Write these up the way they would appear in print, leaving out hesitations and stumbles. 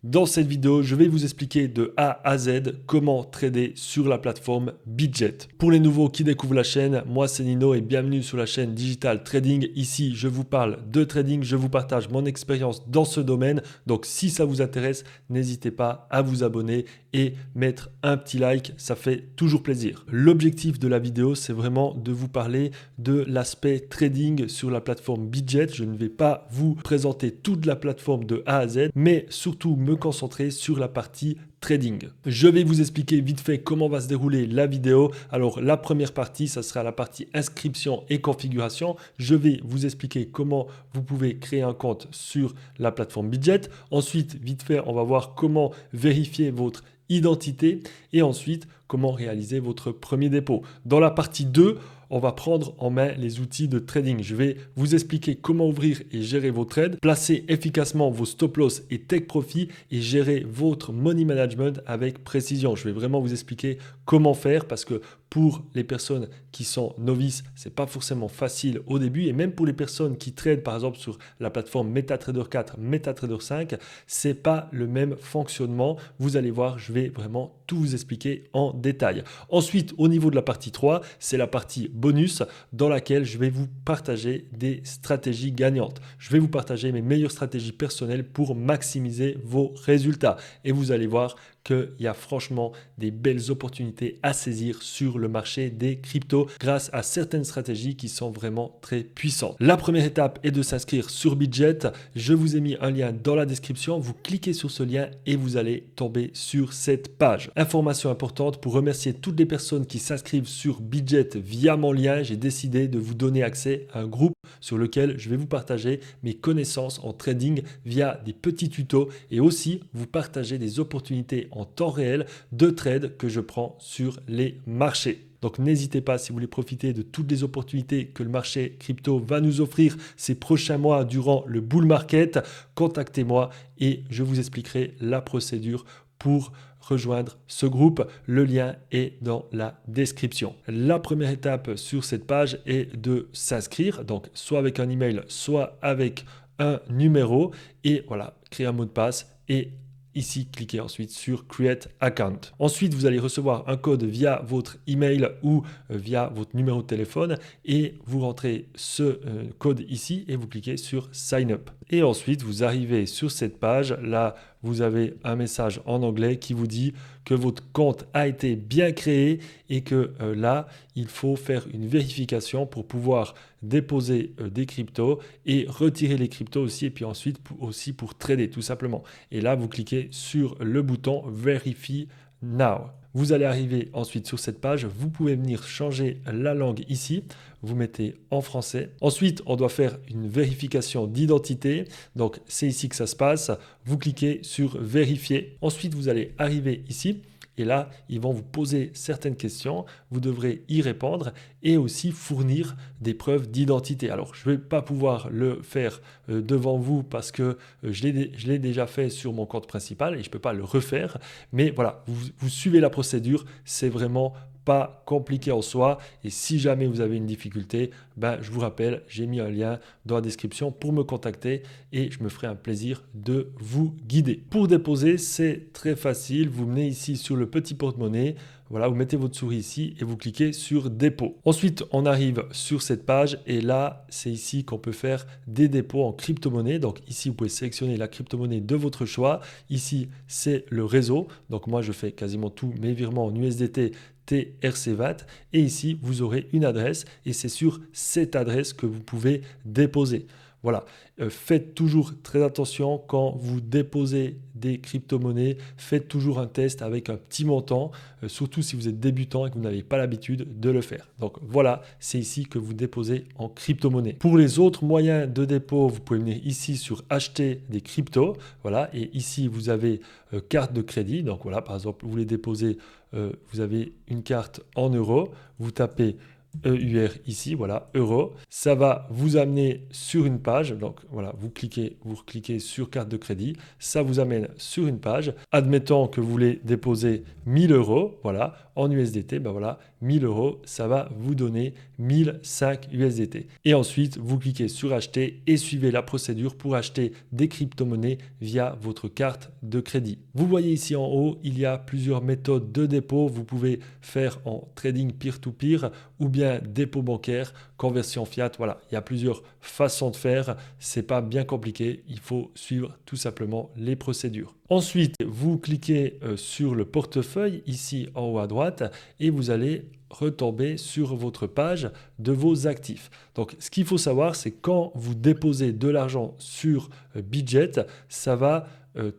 Dans cette vidéo, je vais vous expliquer de A à Z comment trader sur la plateforme Bitget. Pour les nouveaux qui découvrent la chaîne, moi c'est Nino et bienvenue sur la chaîne Digital Trading. Ici, je vous parle de trading, je vous partage mon expérience dans ce domaine. Donc si ça vous intéresse, n'hésitez pas à vous abonner et mettre un petit like, ça fait toujours plaisir. L'objectif de la vidéo, c'est vraiment de vous parler de l'aspect trading sur la plateforme Bitget. Je ne vais pas vous présenter toute la plateforme de A à Z, mais surtout me concentrer sur la partie trading. Je vais vous expliquer vite fait comment va se dérouler la vidéo. Alors la première partie, ça sera la partie inscription et configuration. Je vais vous expliquer comment vous pouvez créer un compte sur la plateforme Bitget. Ensuite, vite fait, on va voir comment vérifier votre identité et ensuite comment réaliser votre premier dépôt. Dans la partie 2, on va prendre en main les outils de trading. Je vais vous expliquer comment ouvrir et gérer vos trades, placer efficacement vos stop loss et take profit et gérer votre money management avec précision. Je vais vraiment vous expliquer comment faire parce que pour les personnes qui sont novices, c'est pas forcément facile au début et même pour les personnes qui tradent par exemple sur la plateforme MetaTrader 4, MetaTrader 5, c'est pas le même fonctionnement. Vous allez voir, je vais vraiment tout vous expliquer en détail. Ensuite, au niveau de la partie 3, c'est la partie bonus dans laquelle je vais vous partager des stratégies gagnantes. Je vais vous partager mes meilleures stratégies personnelles pour maximiser vos résultats et vous allez voir qu'il y a franchement des belles opportunités à saisir sur le marché des cryptos grâce à certaines stratégies qui sont vraiment très puissantes. La première étape est de s'inscrire sur Bitget. Je vous ai mis un lien dans la description. Vous cliquez sur ce lien et vous allez tomber sur cette page. Information importante, pour remercier toutes les personnes qui s'inscrivent sur Bitget via mon lien, j'ai décidé de vous donner accès à un groupe sur lequel je vais vous partager mes connaissances en trading via des petits tutos et aussi vous partager des opportunités en temps réel de trade que je prends sur les marchés. Donc n'hésitez pas, si vous voulez profiter de toutes les opportunités que le marché crypto va nous offrir ces prochains mois durant le bull market, contactez-moi et je vous expliquerai la procédure pour rejoindre ce groupe. Le lien est dans la description. La première étape sur cette page est de s'inscrire, donc soit avec un email, soit avec un numéro et voilà, créer un mot de passe et ici, cliquez ensuite sur Create Account. Ensuite, vous allez recevoir un code via votre email ou via votre numéro de téléphone et vous rentrez ce code ici et vous cliquez sur Sign Up. Et ensuite, vous arrivez sur cette page. Là, vous avez un message en anglais qui vous dit que votre compte a été bien créé et que là, il faut faire une vérification pour pouvoir déposer des cryptos et retirer les cryptos aussi et puis ensuite aussi pour trader tout simplement. Et là, vous cliquez sur le bouton Verify Now. Vous allez arriver ensuite sur cette page. Vous pouvez venir changer la langue ici. Vous mettez en français. Ensuite, on doit faire une vérification d'identité. Donc, c'est ici que ça se passe. Vous cliquez sur Vérifier. Ensuite, vous allez arriver ici. Et là, ils vont vous poser certaines questions. Vous devrez y répondre et aussi fournir des preuves d'identité. Alors, je ne vais pas pouvoir le faire devant vous parce que je l'ai déjà fait sur mon compte principal et je ne peux pas le refaire. Mais voilà, vous suivez la procédure. C'est vraiment pas compliqué en soi et si jamais vous avez une difficulté, je vous rappelle, j'ai mis un lien dans la description pour me contacter et je me ferai un plaisir de vous guider. Pour déposer, c'est très facile, vous venez ici sur le petit porte-monnaie, voilà, vous mettez votre souris ici et vous cliquez sur dépôt. Ensuite, on arrive sur cette page et là, c'est ici qu'on peut faire des dépôts en crypto-monnaie. Donc ici, vous pouvez sélectionner la crypto-monnaie de votre choix. Ici, c'est le réseau. Donc moi, je fais quasiment tous mes virements en USDT, TRC-VAT et ici vous aurez une adresse et c'est sur cette adresse que vous pouvez déposer. Voilà, faites toujours très attention quand vous déposez des crypto-monnaies, faites toujours un test avec un petit montant, surtout si vous êtes débutant et que vous n'avez pas l'habitude de le faire. Donc voilà, c'est ici que vous déposez en crypto-monnaie. Pour les autres moyens de dépôt, vous pouvez venir ici sur acheter des cryptos, voilà, et ici vous avez carte de crédit, donc voilà, par exemple, vous voulez déposer, vous avez une carte en euros, vous tapez EUR ici, voilà, euro. Ça va vous amener sur une page. Donc voilà, vous cliquez sur carte de crédit. Ça vous amène sur une page. Admettons que vous voulez déposer 1000 euros, voilà, en USDT, voilà, 1000 euros, ça va vous donner 1005 USDT. Et ensuite, vous cliquez sur acheter et suivez la procédure pour acheter des crypto-monnaies via votre carte de crédit. Vous voyez ici en haut, il y a plusieurs méthodes de dépôt. Vous pouvez faire en trading peer-to-peer ou bien dépôt bancaire, conversion fiat. Voilà, il y a plusieurs façons de faire. C'est pas bien compliqué. Il faut suivre tout simplement les procédures. Ensuite, vous cliquez sur le portefeuille ici en haut à droite et vous allez retomber sur votre page de vos actifs. Donc, ce qu'il faut savoir, c'est quand vous déposez de l'argent sur Bitget, ça va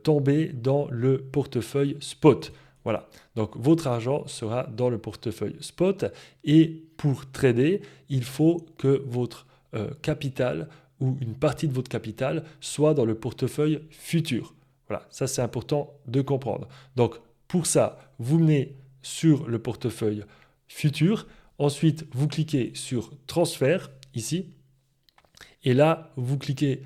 tomber dans le portefeuille spot. Voilà, donc votre argent sera dans le portefeuille spot et pour trader, il faut que votre capital ou une partie de votre capital soit dans le portefeuille futur. Voilà, ça c'est important de comprendre. Donc pour ça, vous venez sur le portefeuille futur, ensuite vous cliquez sur transfert ici et là vous cliquez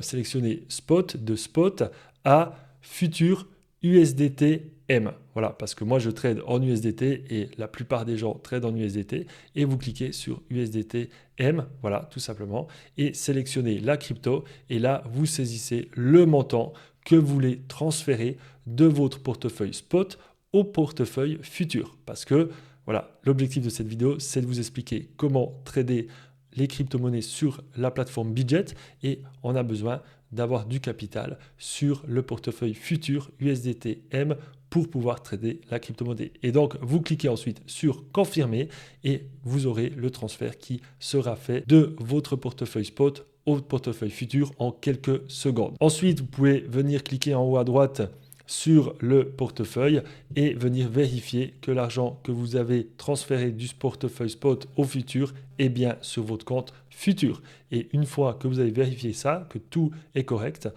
sélectionner spot de spot à futur USDT M. Voilà, parce que moi je trade en USDT et la plupart des gens tradent en USDT et vous cliquez sur USDT M, voilà, tout simplement, et sélectionnez la crypto et là vous saisissez le montant que vous voulez transférer de votre portefeuille spot au portefeuille futur. Parce que voilà, l'objectif de cette vidéo, c'est de vous expliquer comment trader les crypto-monnaies sur la plateforme Bitget et on a besoin d'avoir du capital sur le portefeuille futur USDT M pour pouvoir trader la crypto-monnaie. Et donc, vous cliquez ensuite sur confirmer et vous aurez le transfert qui sera fait de votre portefeuille spot au portefeuille futur en quelques secondes. Ensuite, vous pouvez venir cliquer en haut à droite sur le portefeuille et venir vérifier que l'argent que vous avez transféré du portefeuille spot au futur est bien sur votre compte futur. Et une fois que vous avez vérifié ça, que tout est correct,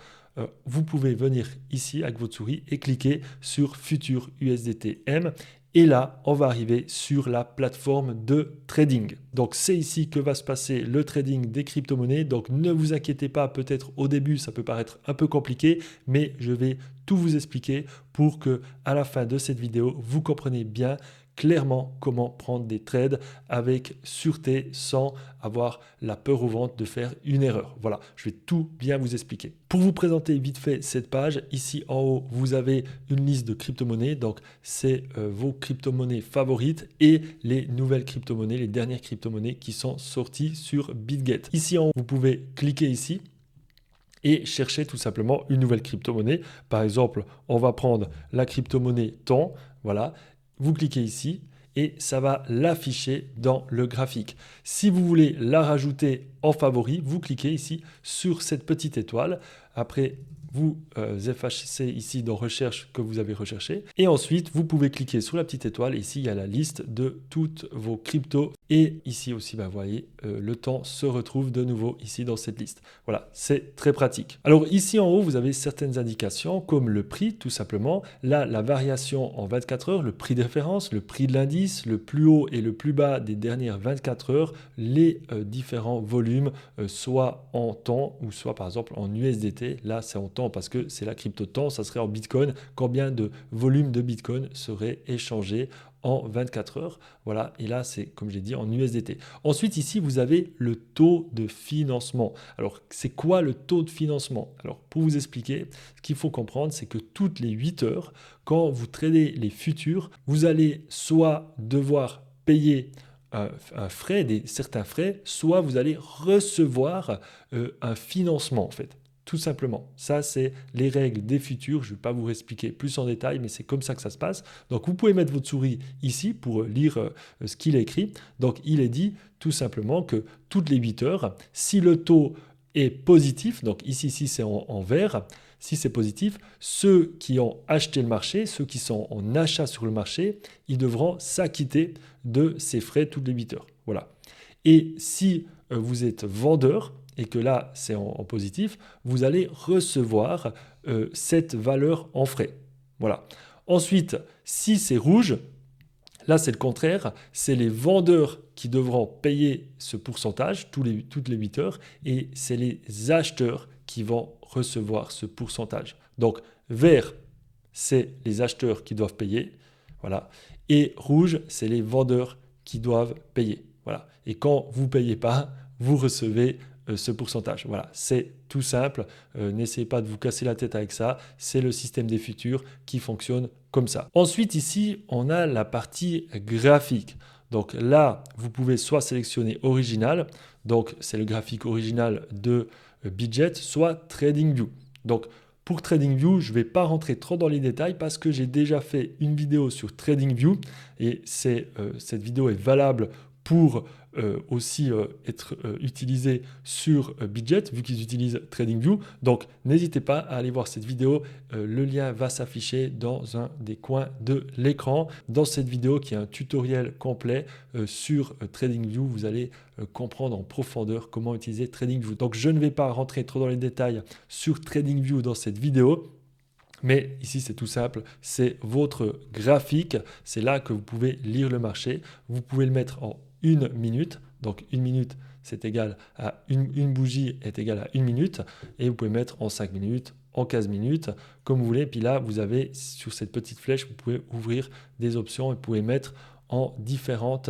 vous pouvez venir ici avec votre souris et cliquer sur futur USDT M. Et là, on va arriver sur la plateforme de trading. Donc, c'est ici que va se passer le trading des crypto-monnaies. Donc, ne vous inquiétez pas, peut-être au début, ça peut paraître un peu compliqué, mais je vais tout vous expliquer pour que à la fin de cette vidéo, vous compreniez bien clairement comment prendre des trades avec sûreté sans avoir la peur au ventre de faire une erreur. Voilà, je vais tout bien vous expliquer. Pour vous présenter vite fait cette page, ici en haut, vous avez une liste de crypto-monnaies. Donc, c'est vos crypto-monnaies favorites et les nouvelles crypto-monnaies, les dernières crypto-monnaies qui sont sorties sur Bitget. Ici en haut, vous pouvez cliquer ici et chercher tout simplement une nouvelle crypto-monnaie. Par exemple, on va prendre la crypto-monnaie TON. Voilà. Vous cliquez ici et ça va l'afficher dans le graphique. Si vous voulez la rajouter en favori, vous cliquez ici sur cette petite étoile. Après, vous effacez ici dans recherche que vous avez recherché. Et ensuite, vous pouvez cliquer sur la petite étoile. Ici, il y a la liste de toutes vos cryptos. Et ici aussi, vous voyez, le temps se retrouve de nouveau ici dans cette liste. Voilà, c'est très pratique. Alors ici en haut, vous avez certaines indications comme le prix, tout simplement. Là, la variation en 24 heures, le prix de référence, le prix de l'indice, le plus haut et le plus bas des dernières 24 heures, les différents volumes, soit en temps ou soit par exemple en USDT. Là, c'est en temps parce que c'est la crypto temps, ça serait en Bitcoin. Combien de volume de Bitcoin serait échangé en 24 heures? Voilà, et là, c'est comme j'ai dit en USDT. Ensuite, ici, vous avez le taux de financement. Alors, c'est quoi le taux de financement? Alors, pour vous expliquer, ce qu'il faut comprendre, c'est que toutes les 8 heures, quand vous tradez les futurs, vous allez soit devoir payer un frais, certains frais, soit vous allez recevoir un financement en fait. Tout simplement. Ça, c'est les règles des futurs. Je ne vais pas vous expliquer plus en détail, mais c'est comme ça que ça se passe. Donc, vous pouvez mettre votre souris ici pour lire ce qu'il est écrit. Donc, il est dit tout simplement que toutes les 8 heures, si le taux est positif, donc ici c'est en vert, si c'est positif, ceux qui ont acheté le marché, ceux qui sont en achat sur le marché, ils devront s'acquitter de ces frais toutes les 8 heures. Voilà. Et si vous êtes vendeur, et que là c'est en positif, vous allez recevoir cette valeur en frais. Voilà. Ensuite, si c'est rouge, là c'est le contraire, c'est les vendeurs qui devront payer ce pourcentage toutes les 8 heures et c'est les acheteurs qui vont recevoir ce pourcentage. Donc vert, c'est les acheteurs qui doivent payer, voilà, et rouge, c'est les vendeurs qui doivent payer. Voilà. Et quand vous ne payez pas, vous recevez ce pourcentage. Voilà, c'est tout simple. N'essayez pas de vous casser la tête avec ça. C'est le système des futurs qui fonctionne comme ça. Ensuite, ici, on a la partie graphique. Donc là, vous pouvez soit sélectionner original, donc c'est le graphique original de Budget, soit TradingView. Donc pour TradingView, je ne vais pas rentrer trop dans les détails parce que j'ai déjà fait une vidéo sur TradingView et cette vidéo est valable pour aussi être utilisé sur Budget vu qu'ils utilisent TradingView. Donc n'hésitez pas à aller voir cette vidéo. Le lien va s'afficher dans un des coins de l'écran. Dans cette vidéo qui est un tutoriel complet sur TradingView, vous allez comprendre en profondeur comment utiliser TradingView. Donc je ne vais pas rentrer trop dans les détails sur TradingView dans cette vidéo. Mais ici, c'est tout simple, c'est votre graphique. C'est là que vous pouvez lire le marché. Vous pouvez le mettre en 1 minute. Donc 1 minute, c'est égal à une bougie est égale à 1 minute. Et vous pouvez mettre en 5 minutes, en 15 minutes, comme vous voulez. Puis là, vous avez sur cette petite flèche, vous pouvez ouvrir des options et vous pouvez mettre en différentes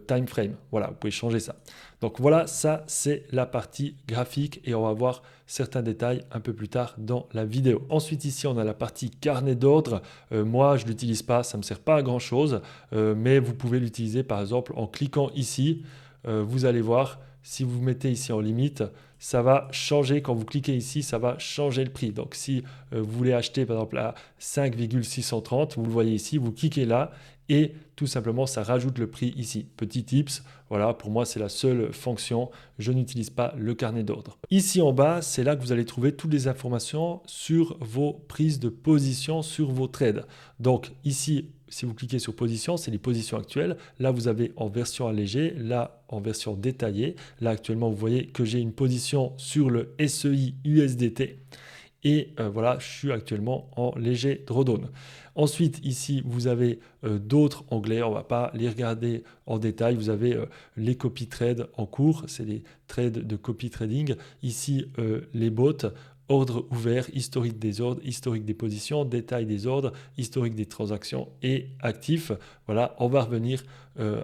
time frames. Voilà, vous pouvez changer ça. Donc voilà, ça c'est la partie graphique et on va voir certains détails un peu plus tard dans la vidéo. Ensuite ici, on a la partie carnet d'ordre. Moi, je ne l'utilise pas, ça ne me sert pas à grand chose, mais vous pouvez l'utiliser par exemple en cliquant ici. Vous allez voir, si vous mettez ici en limite, ça va changer. Quand vous cliquez ici, ça va changer le prix. Donc si vous voulez acheter par exemple à 5,630, vous le voyez ici, vous cliquez là et tout simplement ça rajoute le prix ici. Petit tips, voilà, pour moi c'est la seule fonction, je n'utilise pas le carnet d'ordre. Ici en bas, c'est là que vous allez trouver toutes les informations sur vos prises de position sur vos trades. Donc ici, si vous cliquez sur position, c'est les positions actuelles. Là, vous avez en version allégée, là en version détaillée. Là actuellement, vous voyez que j'ai une position sur le SEI USDT. Et voilà, je suis actuellement en léger drawdown. Ensuite, ici, vous avez d'autres onglets. On ne va pas les regarder en détail. Vous avez les copy trades en cours. C'est les trades de copy trading. Ici, les bots. Ordre ouvert, historique des ordres, historique des positions, détail des ordres, historique des transactions et actifs. Voilà, on va revenir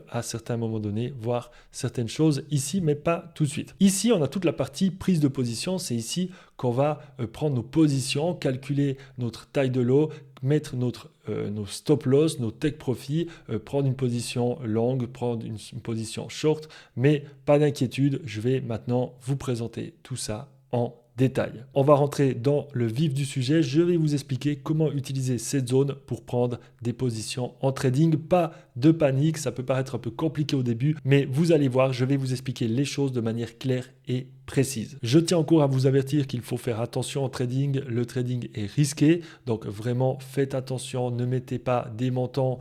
à certains moments donnés, voir certaines choses ici, mais pas tout de suite. Ici, on a toute la partie prise de position. C'est ici qu'on va prendre nos positions, calculer notre taille de lot, mettre nos stop loss, nos take profit, prendre une position longue, prendre une position short. Mais pas d'inquiétude, je vais maintenant vous présenter tout ça en détail. On va rentrer dans le vif du sujet. Je vais vous expliquer comment utiliser cette zone pour prendre des positions en trading. Pas de panique, ça peut paraître un peu compliqué au début, mais vous allez voir, je vais vous expliquer les choses de manière claire et précise. Je tiens encore à vous avertir qu'il faut faire attention au trading. Le trading est risqué, donc vraiment faites attention, ne mettez pas des montants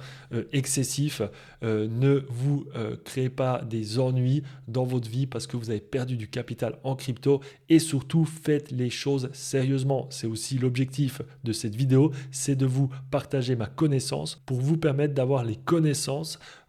excessifs, ne vous créez pas des ennuis dans votre vie parce que vous avez perdu du capital en crypto et surtout faites les choses sérieusement. C'est aussi l'objectif de cette vidéo, c'est de vous partager ma connaissance pour vous permettre d'avoir les connaissances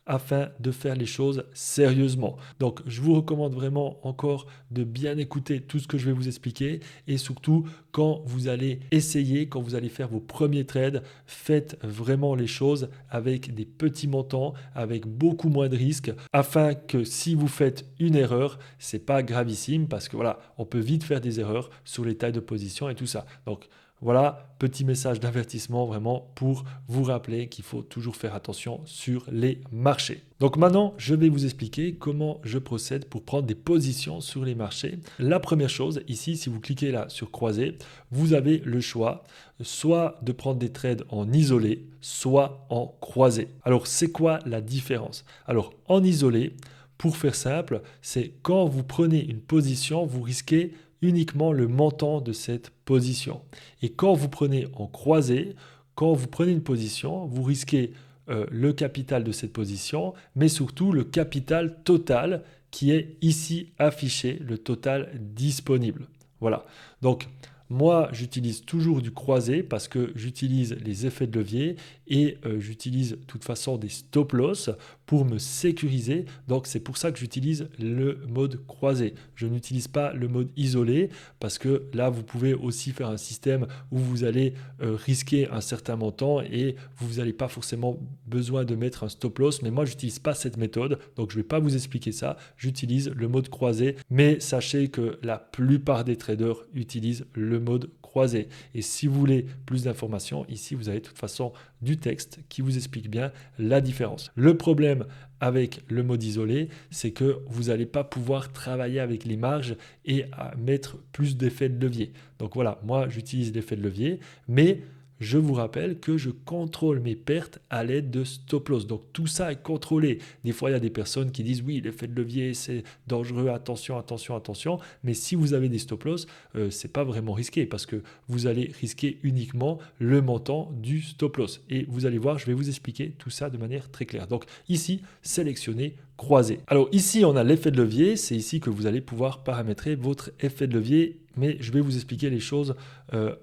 afin de faire les choses sérieusement. Donc, je vous recommande vraiment encore de bien écouter tout ce que je vais vous expliquer et surtout, quand vous allez essayer, quand vous allez faire vos premiers trades, faites vraiment les choses avec des petits montants, avec beaucoup moins de risques afin que si vous faites une erreur, c'est pas gravissime parce que voilà, on peut vite faire des erreurs sur les tailles de position et tout ça. Donc, voilà, petit message d'avertissement vraiment pour vous rappeler qu'il faut toujours faire attention sur les marchés. Donc maintenant, je vais vous expliquer comment je procède pour prendre des positions sur les marchés. La première chose, ici, si vous cliquez là sur croiser, vous avez le choix soit de prendre des trades en isolé, soit en croisé. Alors, c'est quoi la différence? Alors, en isolé, pour faire simple, c'est quand vous prenez une position, vous risquez uniquement le montant de cette position. Et quand vous prenez en croisé, quand vous prenez une position, vous risquez le capital de cette position, mais surtout le capital total qui est ici affiché, le total disponible. Voilà. Donc, Moi, j'utilise toujours du croisé parce que j'utilise les effets de levier et j'utilise de toute façon des stop loss pour me sécuriser. Donc, c'est pour ça que j'utilise le mode croisé. Je n'utilise pas le mode isolé parce que là, vous pouvez aussi faire un système où vous allez risquer un certain montant et vous n'allez pas forcément besoin de mettre un stop loss. Mais moi, je n'utilise pas cette méthode. Donc, je ne vais pas vous expliquer ça. J'utilise le mode croisé. Mais sachez que la plupart des traders utilisent le mode croisé. Et si vous voulez plus d'informations, ici, vous avez de toute façon du texte qui vous explique bien la différence. Le problème avec le mode isolé, c'est que vous n'allez pas pouvoir travailler avec les marges et mettre plus d'effets de levier. Donc voilà, moi, j'utilise l'effet de levier, mais je vous rappelle que je contrôle mes pertes à l'aide de stop loss. Donc tout ça est contrôlé. Des fois, il y a des personnes qui disent oui, l'effet de levier, c'est dangereux, attention, attention, attention. Mais si vous avez des stop loss, c'est pas vraiment risqué parce que vous allez risquer uniquement le montant du stop loss. Et vous allez voir, je vais vous expliquer tout ça de manière très claire. Donc ici, sélectionnez croisé. Alors ici, on a l'effet de levier. C'est ici que vous allez pouvoir paramétrer votre effet de levier. Mais je vais vous expliquer les choses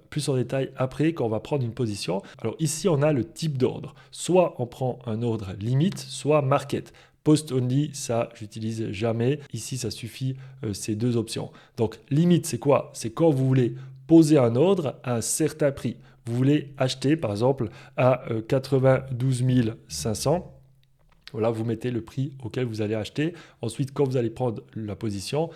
plus en détail après quand on va prendre une position. Alors ici, on a le type d'ordre. Soit on prend un ordre limite, soit market. Post only, ça, j'utilise jamais. Ici, ça suffit, ces deux options. Donc limite, c'est quoi? C'est quand vous voulez poser un ordre à un certain prix. Vous voulez acheter, par exemple, à 92 500. Voilà, vous mettez le prix auquel vous allez acheter. Ensuite, quand vous allez prendre la position,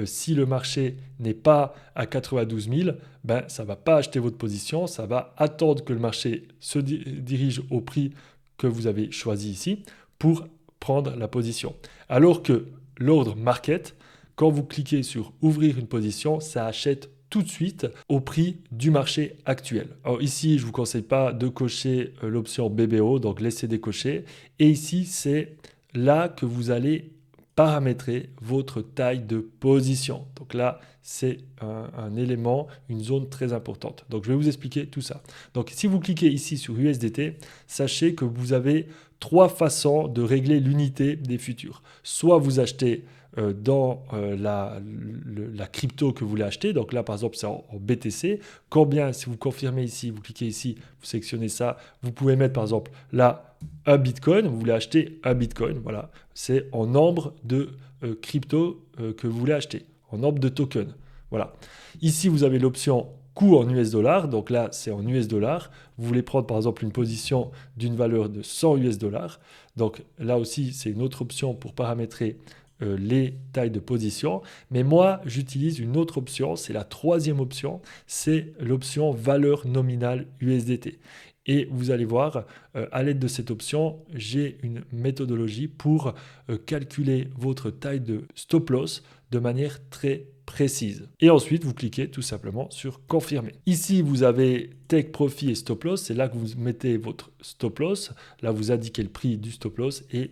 si le marché n'est pas à 92 000, ben, ça ne va pas acheter votre position. Ça va attendre que le marché se dirige au prix que vous avez choisi ici pour prendre la position. Alors que l'ordre market, quand vous cliquez sur ouvrir une position, ça achète tout de suite au prix du marché actuel. Alors ici, je ne vous conseille pas de cocher l'option BBO, donc laissez décocher. Et ici, c'est là que vous allez paramétrer votre taille de position. Donc là, c'est un élément, une zone très importante. Donc je vais vous expliquer tout ça. Donc si vous cliquez ici sur USDT, sachez que vous avez trois façons de régler l'unité des futurs. Soit vous achetez dans la crypto que vous voulez acheter. Donc là, par exemple, c'est en BTC. Combien, si vous confirmez ici, vous cliquez ici, vous sélectionnez ça, vous pouvez mettre par exemple là un Bitcoin. Vous voulez acheter un Bitcoin. Voilà, c'est en nombre de crypto que vous voulez acheter, en nombre de tokens. Voilà. Ici, vous avez l'option coût en US dollars. Donc là, c'est en US dollars. Vous voulez prendre par exemple une position d'une valeur de 100 US dollars. Donc là aussi, c'est une autre option pour paramétrer les tailles de position. Mais moi, j'utilise une autre option. C'est la troisième option. C'est l'option valeur nominale USDT. Et vous allez voir, à l'aide de cette option, j'ai une méthodologie pour calculer votre taille de stop loss de manière très précise. Et ensuite, vous cliquez tout simplement sur confirmer. Ici, vous avez take profit et stop loss. C'est là que vous mettez votre stop loss. Là, vous indiquez le prix du stop loss et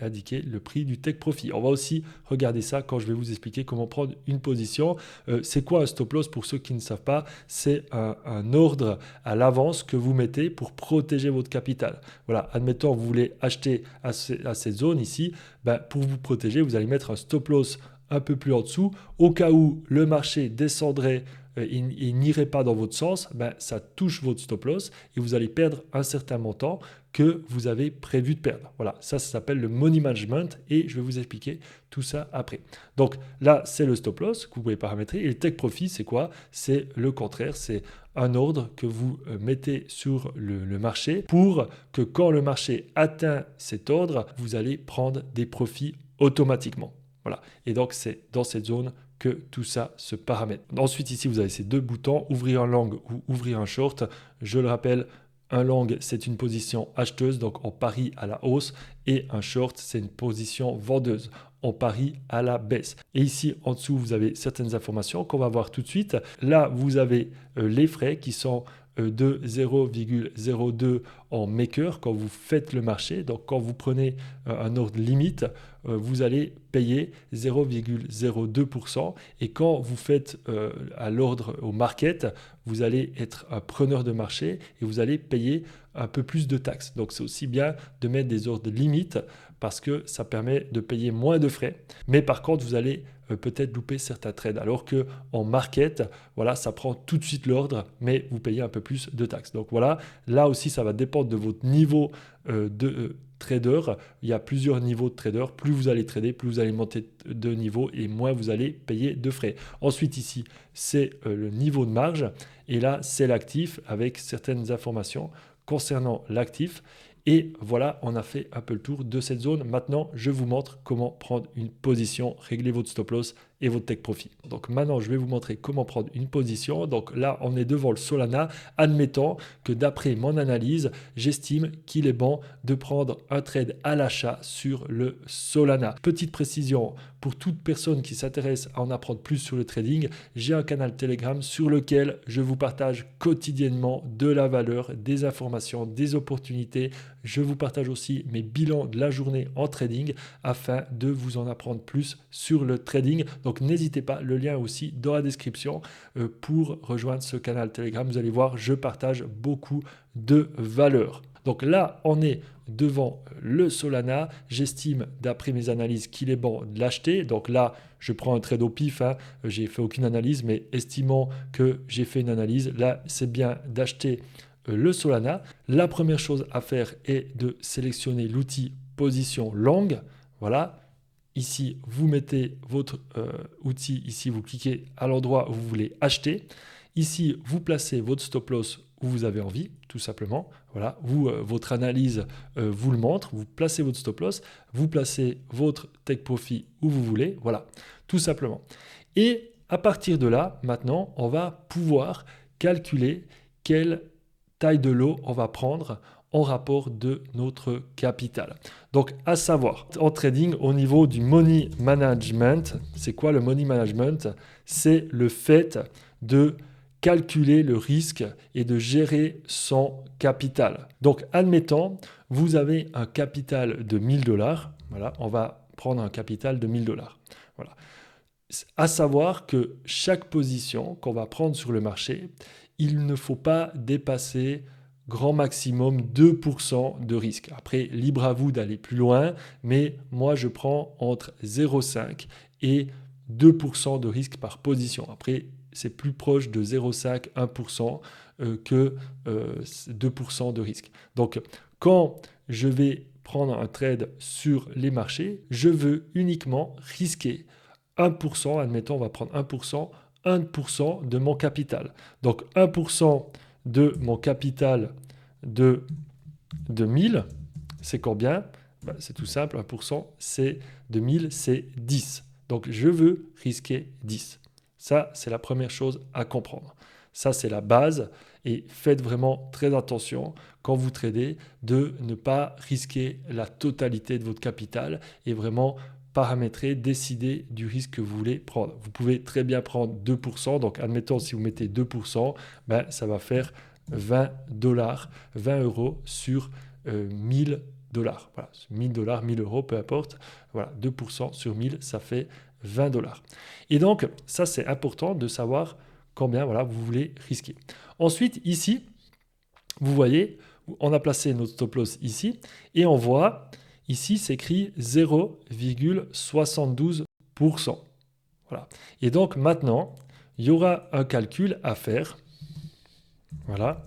indiquez le prix du take profit. On va aussi regarder ça quand je vais vous expliquer comment prendre une position. C'est quoi un stop loss pour ceux qui ne savent pas? C'est un ordre à l'avance que vous mettez pour protéger votre capital. Voilà, admettons vous voulez acheter à cette zone ici. Ben, pour vous protéger, vous allez mettre un stop loss un peu plus en dessous, au cas où le marché descendrait, il n'irait pas dans votre sens, ben, ça touche votre stop loss et vous allez perdre un certain montant que vous avez prévu de perdre. Voilà, ça s'appelle le money management et je vais vous expliquer tout ça après. Donc là, c'est le stop loss que vous pouvez paramétrer et le take profit, c'est quoi? C'est le contraire, c'est un ordre que vous mettez sur le marché pour que quand le marché atteint cet ordre, vous allez prendre des profits automatiquement. Voilà. Et donc, c'est dans cette zone que tout ça se paramètre. Ensuite, ici, vous avez ces deux boutons, ouvrir un long ou ouvrir un short. Je le rappelle, un long, c'est une position acheteuse, donc on parie à la hausse. Et un short, c'est une position vendeuse. On parie à la baisse. Et ici, en dessous, vous avez certaines informations qu'on va voir tout de suite. Là, vous avez les frais qui sont de 0,02 en maker quand vous faites le marché. Donc, quand vous prenez un ordre limite, vous allez payer 0,02%. Et quand vous faites à l'ordre au market, vous allez être un preneur de marché et vous allez payer un peu plus de taxes. Donc, c'est aussi bien de mettre des ordres limites parce que ça permet de payer moins de frais. Mais par contre, vous allez peut-être louper certains trades. Alors qu'en market, voilà, ça prend tout de suite l'ordre, mais vous payez un peu plus de taxes. Donc voilà, là aussi, ça va dépendre de votre niveau de trader. Il y a plusieurs niveaux de trader. Plus vous allez trader, plus vous allez monter de niveau et moins vous allez payer de frais. Ensuite, ici, c'est le niveau de marge. Et là, c'est l'actif avec certaines informations concernant l'actif. Et voilà, on a fait un peu le tour de cette zone. Maintenant, je vous montre comment prendre une position, régler votre stop loss et votre take profit. Donc maintenant, je vais vous montrer comment prendre une position. Donc là, on est devant le Solana. Admettons que d'après mon analyse, j'estime qu'il est bon de prendre un trade à l'achat sur le Solana. Petite précision, pour toute personne qui s'intéresse à en apprendre plus sur le trading, j'ai un canal Telegram sur lequel je vous partage quotidiennement de la valeur, des informations, des opportunités. Je vous partage aussi mes bilans de la journée en trading afin de vous en apprendre plus sur le trading. Donc n'hésitez pas, le lien est aussi dans la description pour rejoindre ce canal Telegram. Vous allez voir, je partage beaucoup de valeur. Donc là, on est devant le Solana. J'estime, d'après mes analyses, qu'il est bon de l'acheter. Donc là, je prends un trade au pif. J'ai fait aucune analyse, mais estimant que j'ai fait une analyse, là, c'est bien d'acheter le Solana. La première chose à faire est de sélectionner l'outil position longue. Voilà. Ici, vous mettez votre outil. Ici, vous cliquez à l'endroit où vous voulez acheter. Ici, vous placez votre stop loss où vous avez envie, tout simplement. Voilà, votre analyse vous le montre. Vous placez votre stop loss, vous placez votre take profit où vous voulez. Voilà, tout simplement. Et à partir de là, maintenant, on va pouvoir calculer quelle taille de lot on va prendre en rapport de notre capital. Donc, à savoir, en trading, au niveau du money management, c'est quoi le money management? C'est le fait de calculer le risque et de gérer son capital. Donc, admettons, vous avez un capital de 1000 $. Voilà, on va prendre un capital de 1000 $. Voilà. À savoir que chaque position qu'on va prendre sur le marché, il ne faut pas dépasser grand maximum 2% de risque. Après, libre à vous d'aller plus loin, mais moi, je prends entre 0,5 et 2% de risque par position. Après, c'est plus proche de 0,5, 1% que 2% de risque. Donc, quand je vais prendre un trade sur les marchés, je veux uniquement risquer 1%, admettons, on va prendre 1% de mon capital. Donc 1% de mon capital de 1000, c'est combien? C'est tout simple, 1%, c'est de 1000, c'est 10. Donc je veux risquer 10. Ça, c'est la première chose à comprendre. Ça, c'est la base et faites vraiment très attention quand vous tradez de ne pas risquer la totalité de votre capital et vraiment paramétrer, décider du risque que vous voulez prendre. Vous pouvez très bien prendre 2%. Donc, admettons, si vous mettez 2%, ça va faire 20 $, 20 € sur 1000 $. Voilà, 1000 $, 1000 €, peu importe. Voilà, 2% sur 1000, ça fait 20 $. Et donc, ça, c'est important de savoir combien voilà, vous voulez risquer. Ensuite, ici, vous voyez, on a placé notre stop loss ici et on voit ici, c'est écrit 0,72%. Voilà. Et donc maintenant, il y aura un calcul à faire. Voilà.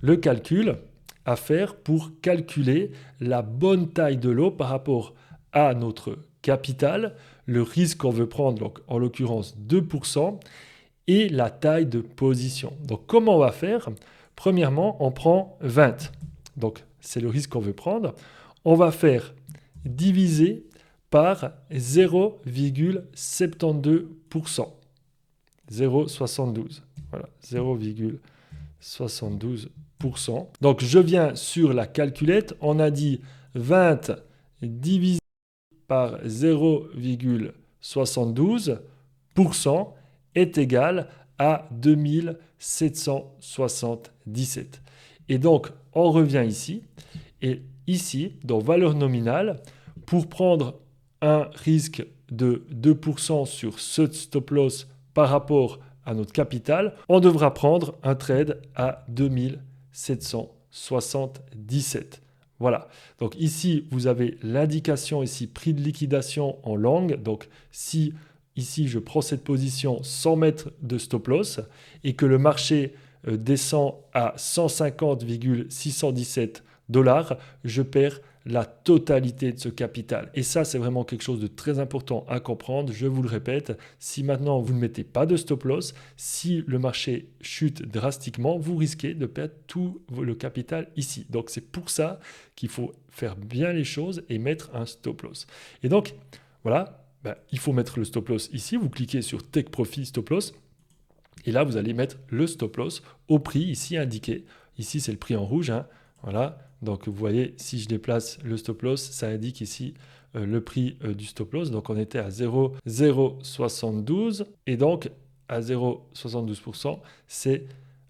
Le calcul à faire pour calculer la bonne taille de lot par rapport à notre capital, le risque qu'on veut prendre, donc en l'occurrence 2%, et la taille de position. Donc comment on va faire? Premièrement, on prend 20. Donc c'est le risque qu'on veut prendre. On va faire divisé par 0,72%. 0,72. Voilà, 0,72%. Donc, je viens sur la calculette. On a dit 20 divisé par 0,72% est égal à 2777. Et donc, on revient ici. Et ici, dans valeur nominale, pour prendre un risque de 2% sur ce stop loss par rapport à notre capital, on devra prendre un trade à 2777. Voilà. Donc ici, vous avez l'indication ici, prix de liquidation en longue. Donc si ici je prends cette position sans mettre de stop loss et que le marché descend à 150,617 $, je perds la totalité de ce capital. Et ça, c'est vraiment quelque chose de très important à comprendre. Je vous le répète, si maintenant vous ne mettez pas de stop loss, si le marché chute drastiquement, vous risquez de perdre tout le capital ici. Donc c'est pour ça qu'il faut faire bien les choses et mettre un stop loss. Et donc, voilà, il faut mettre le stop loss ici. Vous cliquez sur Take Profit Stop Loss. Et là, vous allez mettre le stop loss au prix ici indiqué. Ici, c'est le prix en rouge. Hein. Voilà. Donc, vous voyez, si je déplace le stop loss, ça indique ici le prix du stop loss. Donc, on était à 0,072. Et donc, à 0,72%, c'est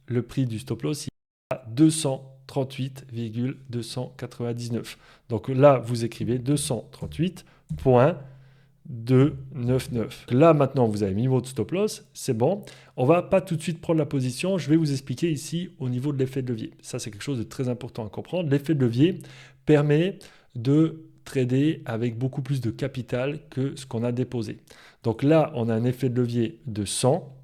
le prix du stop loss à 238,299. Donc là, vous écrivez 238,299. Là, maintenant, vous avez mis votre stop loss, c'est bon. On va pas tout de suite prendre la position. Je vais vous expliquer ici au niveau de l'effet de levier. Ça, c'est quelque chose de très important à comprendre. L'effet de levier permet de trader avec beaucoup plus de capital que ce qu'on a déposé. Donc là, on a un effet de levier de 100.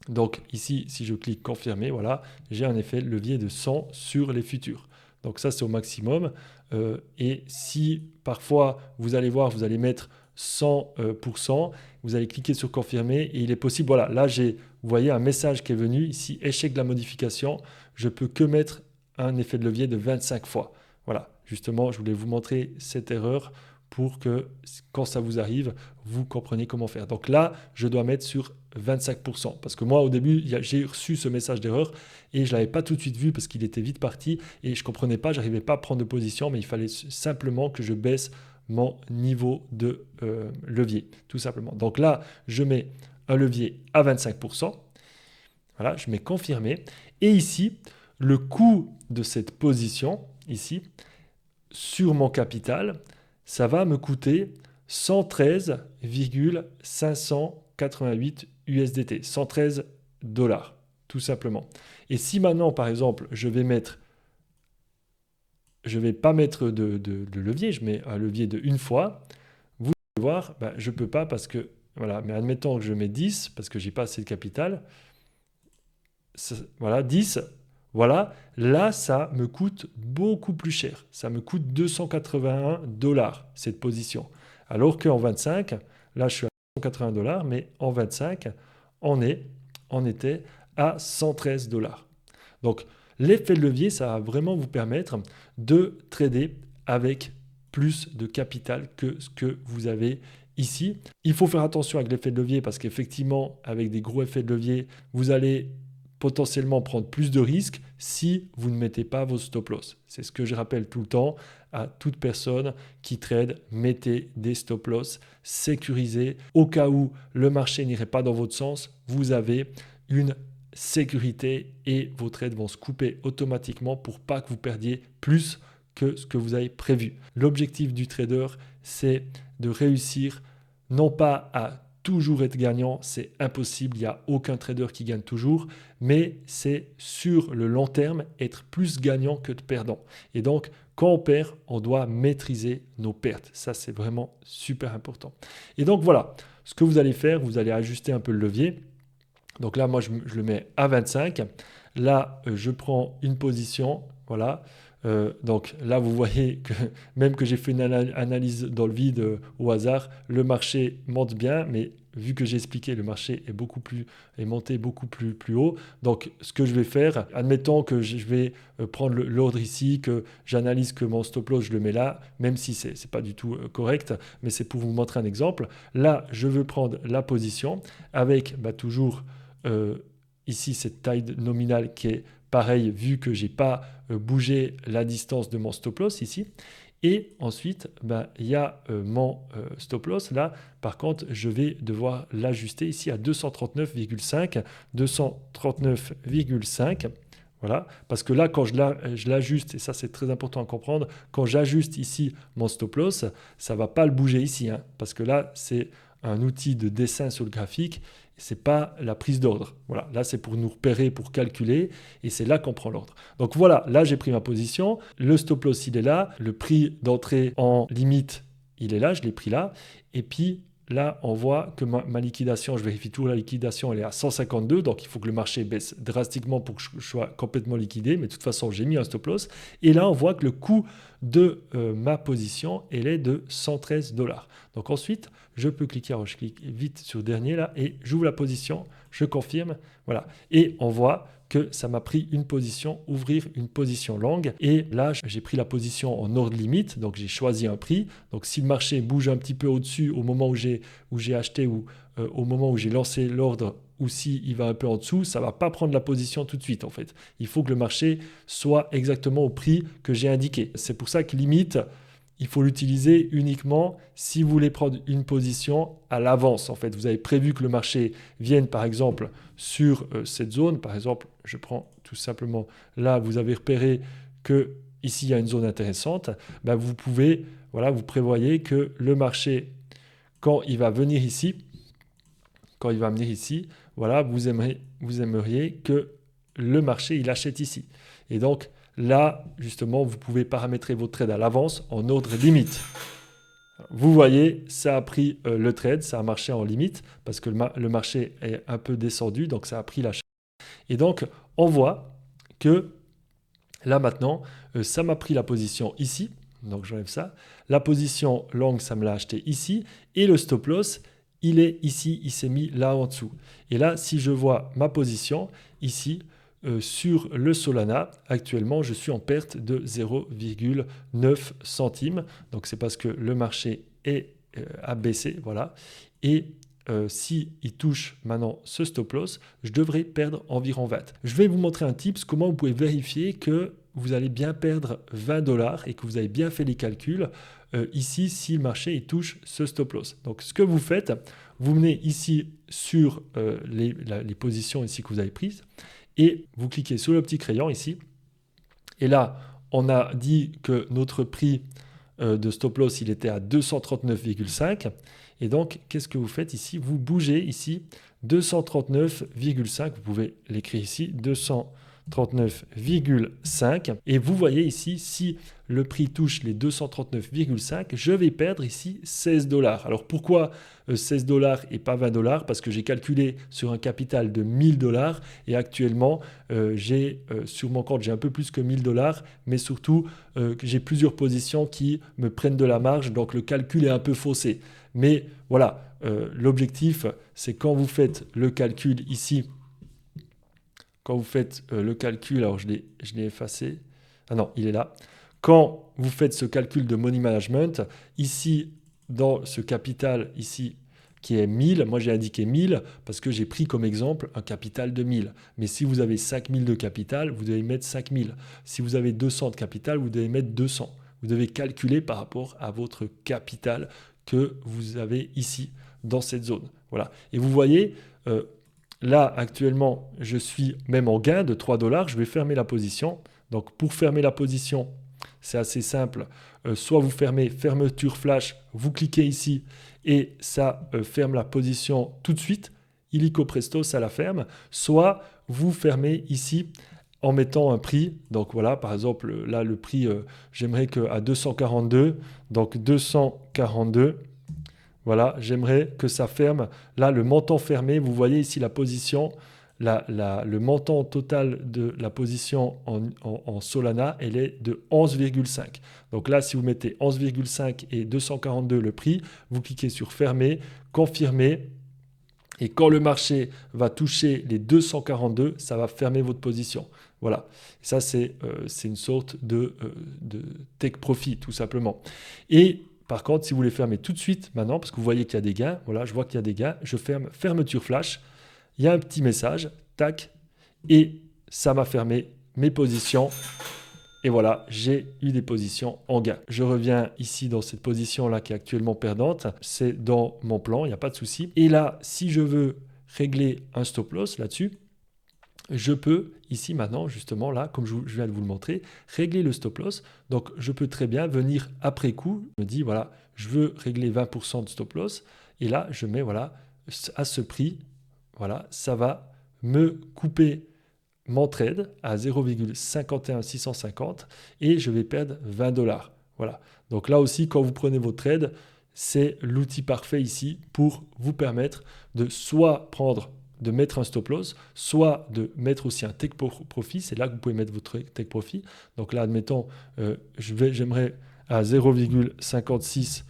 Donc ici, si je clique confirmer, voilà, j'ai un effet de levier de 100 sur les futurs. Donc ça, c'est au maximum. Et si parfois, vous allez voir, vous allez mettre 100%, vous allez cliquer sur confirmer et il est possible, voilà, là, vous voyez un message qui est venu, ici, échec de la modification, je peux que mettre un effet de levier de 25 fois. Voilà, justement, je voulais vous montrer cette erreur pour que quand ça vous arrive, vous compreniez comment faire. Donc là, je dois mettre sur 25%. Parce que moi, au début, j'ai reçu ce message d'erreur et je ne l'avais pas tout de suite vu parce qu'il était vite parti et je ne comprenais pas, je n'arrivais pas à prendre de position, mais il fallait simplement que je baisse mon niveau de levier, tout simplement. Donc là, je mets un levier à 25%. Voilà, je mets confirmer. Et ici, le coût de cette position, ici, sur mon capital, ça va me coûter 113,588 USDT, 113 $, tout simplement. Et si maintenant, par exemple, je vais pas mettre de levier, je mets un levier de une fois, vous allez voir, je ne peux pas parce que, voilà, mais admettons que je mets 10 parce que je n'ai pas assez de capital, voilà, 10, voilà, là, ça me coûte beaucoup plus cher. Ça me coûte 281 $, cette position. Alors qu'en 25, là, je suis à 280 $, mais en 25, on était à 113 $. Donc, l'effet de levier, ça va vraiment vous permettre de trader avec plus de capital que ce que vous avez ici. Il faut faire attention avec l'effet de levier parce qu'effectivement, avec des gros effets de levier, vous allez potentiellement prendre plus de risques si vous ne mettez pas vos stop loss. C'est ce que je rappelle tout le temps à toute personne qui trade. Mettez des stop loss sécurisés. Au cas où le marché n'irait pas dans votre sens, vous avez une sécurité et vos trades vont se couper automatiquement pour pas que vous perdiez plus que ce que vous avez prévu. L'objectif du trader, c'est de réussir non pas à toujours être gagnant, c'est impossible, il n'y a aucun trader qui gagne toujours, mais c'est sur le long terme être plus gagnant que de perdant. Et donc, quand on perd, on doit maîtriser nos pertes. Ça, c'est vraiment super important. Et donc, voilà, ce que vous allez faire, vous allez ajuster un peu le levier. Donc là, moi, je le mets à 25. Là, je prends une position, voilà. Donc là, vous voyez que même que j'ai fait une analyse dans le vide au hasard, le marché monte bien, mais vu que j'ai expliqué, le marché est monté beaucoup plus haut. Donc, ce que je vais faire, admettons que je vais prendre l'ordre ici, que j'analyse que mon stop loss, je le mets là, même si ce n'est pas du tout correct, mais c'est pour vous montrer un exemple. Là, je veux prendre la position avec toujours ici cette taille nominale qui est pareil, vu que je n'ai pas bougé la distance de mon stop loss ici. Et ensuite, il y a mon stop loss. Là, par contre, je vais devoir l'ajuster ici à 239,5. 239,5. Voilà, parce que là, quand je l'ajuste, et ça c'est très important à comprendre, quand j'ajuste ici mon stop loss, ça ne va pas le bouger ici, hein, parce que là, c'est un outil de dessin sur le graphique, ce n'est pas la prise d'ordre. Voilà, là, c'est pour nous repérer, pour calculer, et c'est là qu'on prend l'ordre. Donc voilà, là, j'ai pris ma position, le stop loss, il est là, le prix d'entrée en limite, il est là, je l'ai pris là, et puis là, on voit que ma liquidation, je vérifie toujours la liquidation, elle est à 152. Donc, il faut que le marché baisse drastiquement pour que je sois complètement liquidé. Mais de toute façon, j'ai mis un stop loss. Et là, on voit que le coût de ma position, elle est de 113 $. Donc, ensuite, je peux cliquer. Alors, je clique vite sur dernier là et j'ouvre la position. Je confirme. Voilà. Et on voit que ça m'a pris une position, ouvrir une position longue. Et là, j'ai pris la position en ordre limite, donc j'ai choisi un prix. Donc si le marché bouge un petit peu au-dessus au moment où j'ai acheté ou au moment où j'ai lancé l'ordre, ou s'il va un peu en dessous, ça ne va pas prendre la position tout de suite en fait. Il faut que le marché soit exactement au prix que j'ai indiqué. C'est pour ça que limite, il faut l'utiliser uniquement si vous voulez prendre une position à l'avance. En fait, vous avez prévu que le marché vienne, par exemple, sur cette zone. Par exemple, je prends tout simplement là, vous avez repéré que ici, il y a une zone intéressante. Ben, vous pouvez, voilà, vous prévoyez que le marché, quand il va venir ici, voilà, vous aimeriez que le marché, il achète ici. Et donc, là, justement, vous pouvez paramétrer votre trade à l'avance en ordre limite. Vous voyez, ça a pris le trade, ça a marché en limite parce que le marché est un peu descendu, donc ça a pris l'achat. Et donc, on voit que là maintenant, ça m'a pris la position ici. Donc, j'enlève ça. La position longue, ça me l'a acheté ici. Et le stop loss, il est ici, il s'est mis là en dessous. Et là, si je vois ma position ici, sur le Solana, actuellement, je suis en perte de 0,9 centimes. Donc, c'est parce que le marché a baissé. Voilà. Et si il touche maintenant ce stop loss, je devrais perdre environ 20. Je vais vous montrer un tips, comment vous pouvez vérifier que vous allez bien perdre 20 $ et que vous avez bien fait les calculs ici si le marché il touche ce stop loss. Donc, ce que vous faites, vous venez ici sur les positions ici que vous avez prises. Et vous cliquez sur le petit crayon ici. Et là, on a dit que notre prix de stop loss, il était à 239,5. Et donc, qu'est-ce que vous faites ici? Vous bougez ici 239,5. Vous pouvez l'écrire ici, 239,5. Et vous voyez ici, si le prix touche les 239,5, je vais perdre ici 16 $. Alors pourquoi 16 $ et pas 20 $? Parce que j'ai calculé sur un capital de 1000 $ et actuellement, sur mon compte, j'ai un peu plus que 1000 $, mais surtout, j'ai plusieurs positions qui me prennent de la marge, donc le calcul est un peu faussé. Mais voilà, l'objectif, c'est quand vous faites le calcul ici, quand vous faites le calcul, alors je l'ai effacé, ah non, il est là. Quand vous faites ce calcul de money management, ici, dans ce capital ici, qui est 1000, moi j'ai indiqué 1000 parce que j'ai pris comme exemple un capital de 1000. Mais si vous avez 5000 de capital, vous devez mettre 5000. Si vous avez 200 de capital, vous devez mettre 200. Vous devez calculer par rapport à votre capital que vous avez ici, dans cette zone. Voilà. Et vous voyez, là actuellement, je suis même en gain de 3 $. Je vais fermer la position. Donc pour fermer la position, c'est assez simple. Soit vous fermez fermeture flash, vous cliquez ici et ça ferme la position tout de suite. Illico presto, ça la ferme. Soit vous fermez ici en mettant un prix. Donc voilà, par exemple, là le prix, j'aimerais qu'à 242, donc 242, voilà, j'aimerais que ça ferme. Là, le montant fermé, vous voyez ici la position, le montant total de la position en Solana, elle est de 11,5. Donc là, si vous mettez 11,5 et 242 le prix, vous cliquez sur fermer, confirmer. Et quand le marché va toucher les 242, ça va fermer votre position. Voilà. Ça, c'est une sorte de take profit, tout simplement. Et par contre, si vous voulez fermer tout de suite maintenant, parce que vous voyez qu'il y a des gains, voilà, je vois qu'il y a des gains, je ferme fermeture flash. Il y a un petit message, tac, et ça m'a fermé mes positions. Et voilà, j'ai eu des positions en gain. Je reviens ici dans cette position-là qui est actuellement perdante. C'est dans mon plan, il n'y a pas de souci. Et là, si je veux régler un stop loss là-dessus, je peux ici maintenant, justement là, comme je viens de vous le montrer, régler le stop loss. Donc, je peux très bien venir après coup, je me dis, voilà, je veux régler 20% de stop loss. Et là, je mets, voilà, à ce prix, voilà, ça va me couper mon trade à 0,51650 et je vais perdre 20 $. Voilà. Donc là aussi, quand vous prenez vos trades, c'est l'outil parfait ici pour vous permettre de soit de mettre un stop loss, soit de mettre aussi un take profit. C'est là que vous pouvez mettre votre take profit. Donc là, admettons, j'aimerais à 0,56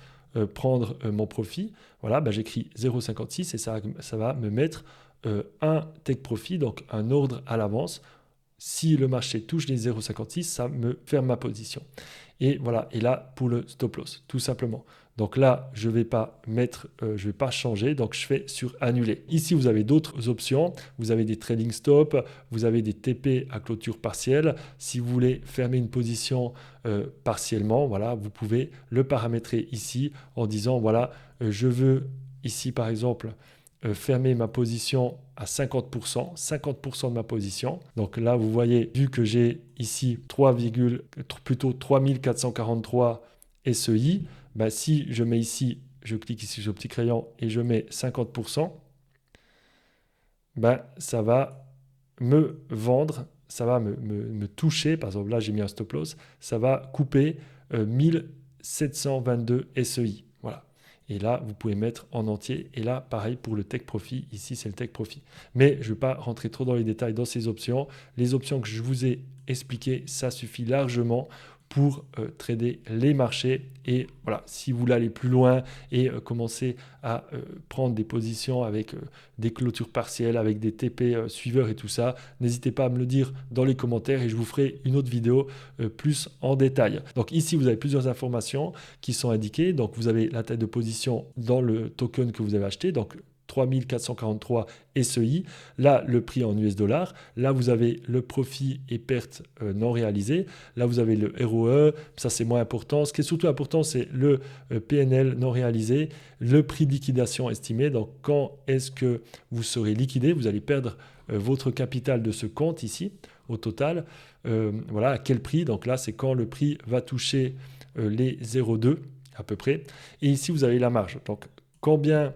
prendre mon profit. Voilà, bah, j'écris 0,56 et ça va me mettre un take profit, donc un ordre à l'avance. Si le marché touche les 0,56, ça me ferme ma position. Et voilà, et là pour le stop loss, tout simplement. Donc là, je vais pas changer, donc je fais sur annuler. Ici, vous avez d'autres options. Vous avez des trading stop, vous avez des TP à clôture partielle. Si vous voulez fermer une position partiellement, voilà, vous pouvez le paramétrer ici en disant voilà, je veux ici par exemple fermer ma position à 50%, 50% de ma position. Donc là, vous voyez, vu que j'ai ici 3443 SEI, bah, si je mets ici, je clique ici sur le petit crayon et je mets 50%, bah, ça va me vendre, ça va me toucher. Par exemple, là, j'ai mis un stop loss, ça va couper 1722 SEI. Voilà. Et là, vous pouvez mettre en entier. Et là, pareil pour le take profit. Ici, c'est le take profit. Mais je ne vais pas rentrer trop dans les détails dans ces options. Les options que je vous ai expliquées, ça suffit largement pour trader les marchés. Et voilà, si vous voulez aller plus loin et commencer à prendre des positions avec des clôtures partielles, avec des TP suiveurs et tout ça, n'hésitez pas à me le dire dans les commentaires et je vous ferai une autre vidéo plus en détail. Donc ici, vous avez plusieurs informations qui sont indiquées. Donc vous avez la taille de position dans le token que vous avez acheté. Donc 3443 SEI. Là, le prix en US dollars. Là, vous avez le profit et perte non réalisé. Là, vous avez le ROE. Ça, c'est moins important. Ce qui est surtout important, c'est le PNL non réalisé, le prix de liquidation estimé. Donc, quand est-ce que vous serez liquidé? Vous allez perdre votre capital de ce compte ici, au total. Voilà, à quel prix? Donc là, c'est quand le prix va toucher les 0,2 à peu près. Et ici, vous avez la marge. Donc, combien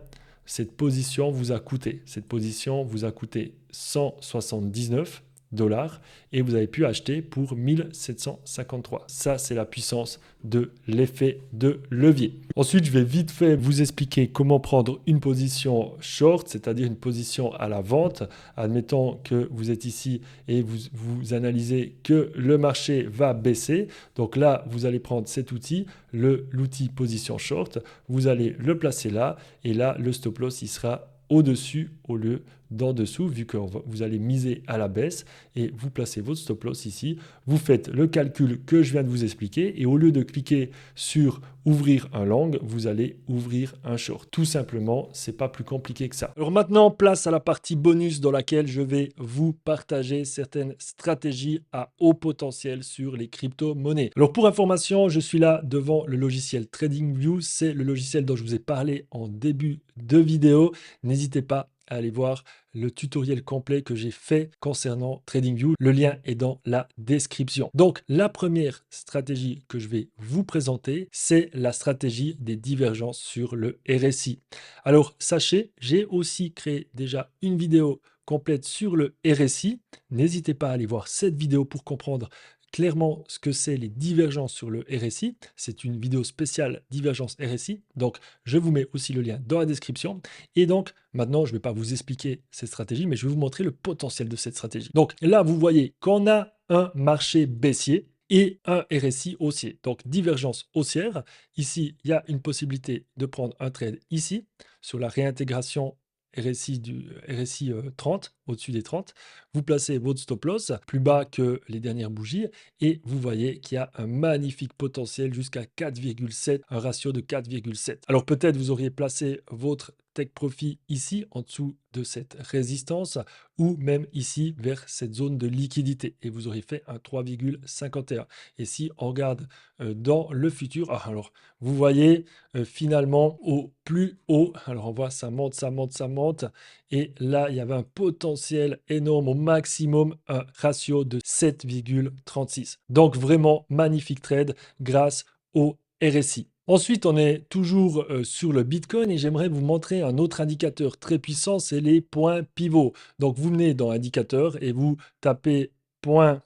cette position vous a coûté? Cette position vous a coûté 179 dollars et vous avez pu acheter pour 1753. Ça, c'est la puissance de l'effet de levier. Ensuite, je vais vite fait vous expliquer comment prendre une position short, c'est-à-dire une position à la vente. Admettons que vous êtes ici et vous analysez que le marché va baisser. Donc là, vous allez prendre cet outil, l'outil position short. Vous allez le placer là et là, le stop loss, il sera au-dessus au lieu d'en dessous, vu que vous allez miser à la baisse et vous placez votre stop loss ici. Vous faites le calcul que je viens de vous expliquer et au lieu de cliquer sur ouvrir un long, vous allez ouvrir un short. Tout simplement, c'est pas plus compliqué que ça. Alors maintenant, place à la partie bonus dans laquelle je vais vous partager certaines stratégies à haut potentiel sur les crypto-monnaies. Alors pour information, je suis là devant le logiciel TradingView. C'est le logiciel dont je vous ai parlé en début de vidéo. N'hésitez pas à aller voir le tutoriel complet que j'ai fait concernant TradingView. Le lien est dans la description. Donc, la première stratégie que je vais vous présenter, c'est la stratégie des divergences sur le RSI. Alors, sachez, j'ai aussi créé déjà une vidéo complète sur le RSI. N'hésitez pas à aller voir cette vidéo pour comprendre clairement ce que c'est les divergences sur le RSI. C'est une vidéo spéciale divergence RSI. Donc, je vous mets aussi le lien dans la description. Et donc, maintenant, je ne vais pas vous expliquer cette stratégie, mais je vais vous montrer le potentiel de cette stratégie. Donc là, vous voyez qu'on a un marché baissier et un RSI haussier. Donc, divergence haussière. Ici, il y a une possibilité de prendre un trade ici sur la réintégration RSI du RSI 30, au-dessus des 30. Vous placez votre stop loss plus bas que les dernières bougies et vous voyez qu'il y a un magnifique potentiel jusqu'à 4,7, un ratio de 4,7. Alors peut-être vous auriez placé votre take profit ici en dessous de cette résistance ou même ici vers cette zone de liquidité et vous auriez fait un 3,51. Et si on regarde dans le futur, alors vous voyez finalement au plus haut, alors on voit ça monte, ça monte, ça monte et là il y avait un potentiel énorme au maximum, un ratio de 7,36. Donc vraiment magnifique trade grâce au RSI. Ensuite, on est toujours sur le Bitcoin et j'aimerais vous montrer un autre indicateur très puissant, c'est les points pivots. Donc, vous venez dans indicateur et vous tapez point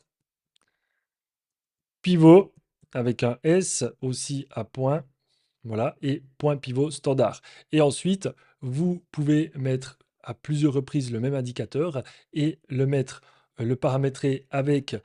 pivot avec un S aussi à point. voilà, et point pivot standard. Et ensuite, vous pouvez mettre à plusieurs reprises le même indicateur et le paramétrer avec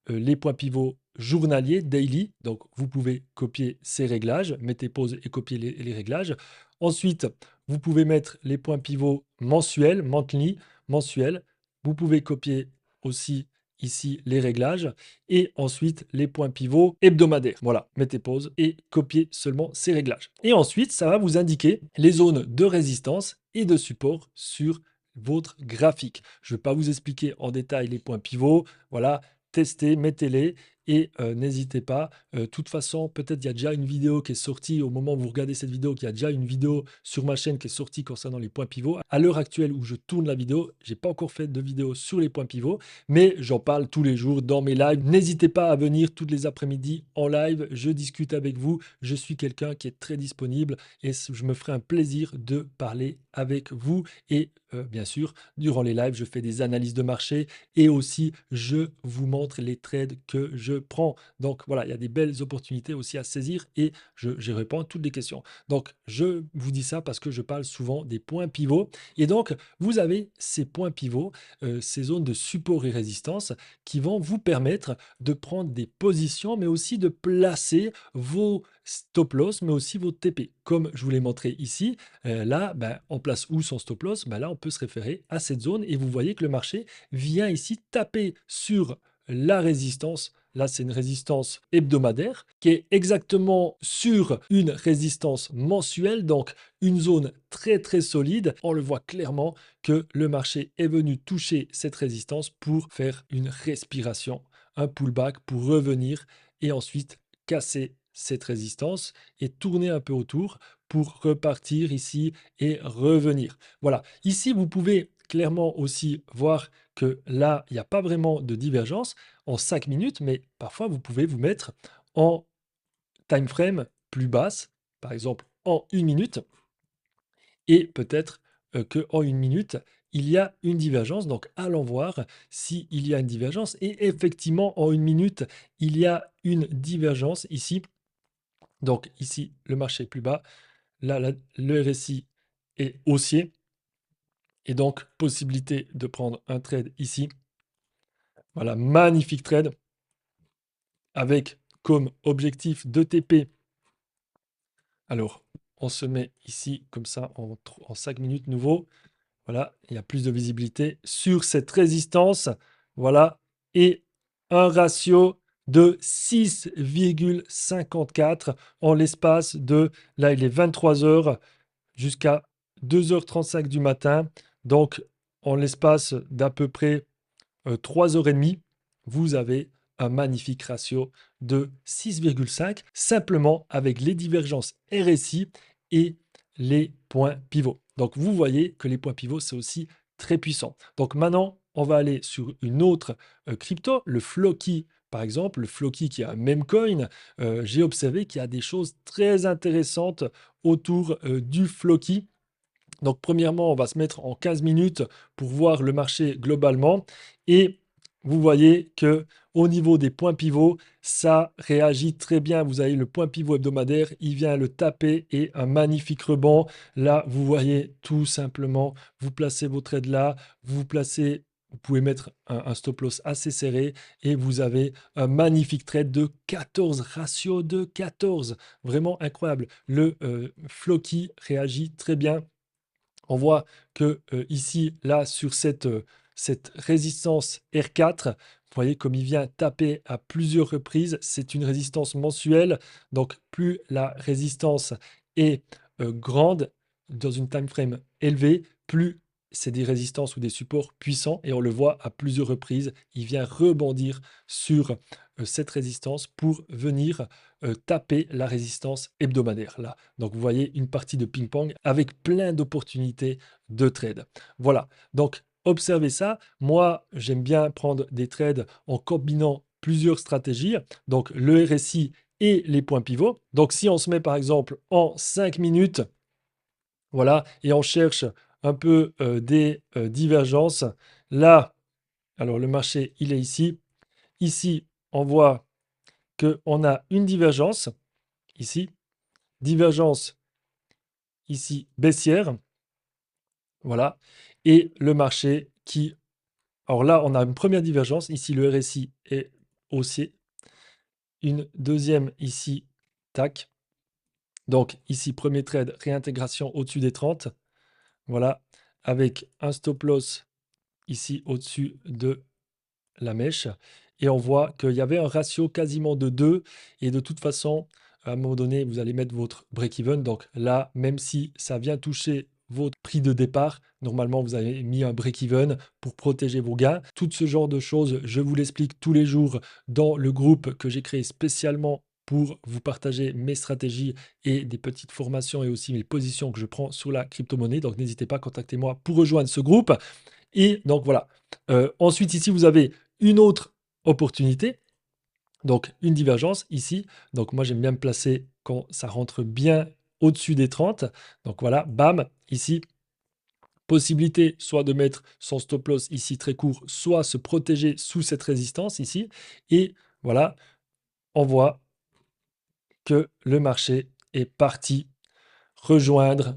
les points pivots journaliers, daily. Donc, vous pouvez copier ces réglages, mettez pause et copier les réglages. Ensuite, vous pouvez mettre les points pivots mensuels, monthly, mensuels. Vous pouvez copier aussi ici les réglages et ensuite les points pivots hebdomadaires. Voilà, mettez pause et copiez seulement ces réglages. Et ensuite, ça va vous indiquer les zones de résistance et de support sur votre graphique. Je ne vais pas vous expliquer en détail les points pivots. Voilà, testez, mettez-les et n'hésitez pas. De toute façon, peut-être il y a déjà une vidéo qui est sortie au moment où vous regardez cette vidéo, qu'il y a déjà une vidéo sur ma chaîne qui est sortie concernant les points pivots. À l'heure actuelle où je tourne la vidéo, j'ai pas encore fait de vidéo sur les points pivots, mais j'en parle tous les jours dans mes lives. N'hésitez pas à venir toutes les après-midi en live. Je discute avec vous. Je suis quelqu'un qui est très disponible et je me ferai un plaisir de parler avec vous. Et bien sûr, durant les lives, je fais des analyses de marché et aussi je vous montre les trades que je prends. Donc voilà, il y a des belles opportunités aussi à saisir et je réponds à toutes les questions. Donc je vous dis ça parce que je parle souvent des points pivots. Et donc vous avez ces points pivots, ces zones de support et résistance qui vont vous permettre de prendre des positions, mais aussi de placer vos stop loss, mais aussi vos TP. Comme je vous l'ai montré ici, là, ben, on place où son stop loss? Ben là, on peut se référer à cette zone et vous voyez que le marché vient ici taper sur la résistance. Là, c'est une résistance hebdomadaire qui est exactement sur une résistance mensuelle, donc une zone très très solide. On le voit clairement que le marché est venu toucher cette résistance pour faire une respiration, un pullback pour revenir et ensuite casser cette résistance et tourner un peu autour pour repartir ici et revenir. Voilà, ici vous pouvez clairement aussi voir que là, il n'y a pas vraiment de divergence en 5 minutes, mais parfois vous pouvez vous mettre en time frame plus basse, par exemple en 1 minute, et peut-être qu'en 1 minute, il y a une divergence. Donc, allons voir s'il y a une divergence. Et effectivement, en 1 minute, il y a une divergence ici. Donc, ici, le marché est plus bas. Là, le RSI est haussier. Et donc, possibilité de prendre un trade ici. Voilà, magnifique trade avec comme objectif de TP. Alors, on se met ici comme ça en 5 minutes nouveau. Voilà, il y a plus de visibilité sur cette résistance. Voilà, et un ratio de 6,54 en l'espace de, là il est 23 heures jusqu'à 2h35 du matin. Donc, en l'espace d'à peu près 3h30, vous avez un magnifique ratio de 6,5, simplement avec les divergences RSI et les points pivots. Donc, vous voyez que les points pivots, c'est aussi très puissant. Donc, maintenant, on va aller sur une autre crypto, le Floki. Par exemple, le Floki qui est un meme coin, j'ai observé qu'il y a des choses très intéressantes autour du Floki. Donc, premièrement, on va se mettre en 15 minutes pour voir le marché globalement. Et vous voyez que au niveau des points pivots, ça réagit très bien. Vous avez le point pivot hebdomadaire, il vient le taper et un magnifique rebond. Là, vous voyez tout simplement, vous placez vos trades là, vous pouvez mettre un stop loss assez serré et vous avez un magnifique trade de 14, ratio de 14. Vraiment incroyable. Le Floki réagit très bien. On voit que ici, là, sur cette résistance R4, vous voyez comme il vient taper à plusieurs reprises. C'est une résistance mensuelle. Donc, plus la résistance est grande dans une time frame élevée, plus c'est des résistances ou des supports puissants. Et on le voit à plusieurs reprises. Il vient rebondir sur cette résistance pour venir taper la résistance hebdomadaire là. Donc vous voyez une partie de ping-pong avec plein d'opportunités de trade. Voilà, donc observez ça. Moi, j'aime bien prendre des trades en combinant plusieurs stratégies, donc le RSI et les points pivots. Donc si on se met par exemple en 5 minutes, voilà, et on cherche un peu des divergences, là, alors le marché, il est ici. Ici, on voit qu'on a une divergence, ici, divergence ici baissière, voilà, et le marché qui, alors là, on a une première divergence, ici le RSI est haussier, une deuxième ici, tac, donc ici premier trade, réintégration au-dessus des 30, voilà, avec un stop loss ici au-dessus de la mèche, et on voit qu'il y avait un ratio quasiment de 2, et de toute façon, à un moment donné, vous allez mettre votre break-even. Donc là, même si ça vient toucher votre prix de départ, normalement, vous avez mis un break-even pour protéger vos gains. Tout ce genre de choses, je vous l'explique tous les jours dans le groupe que j'ai créé spécialement pour vous partager mes stratégies et des petites formations et aussi mes positions que je prends sur la crypto-monnaie. Donc n'hésitez pas, contactez-moi pour rejoindre ce groupe. Et donc voilà. Ensuite, ici, vous avez une autre opportunité, donc une divergence ici. Donc moi, j'aime bien me placer quand ça rentre bien au-dessus des 30. Donc voilà, bam, ici, possibilité soit de mettre son stop loss ici très court, soit se protéger sous cette résistance ici. Et voilà, on voit que le marché est parti rejoindre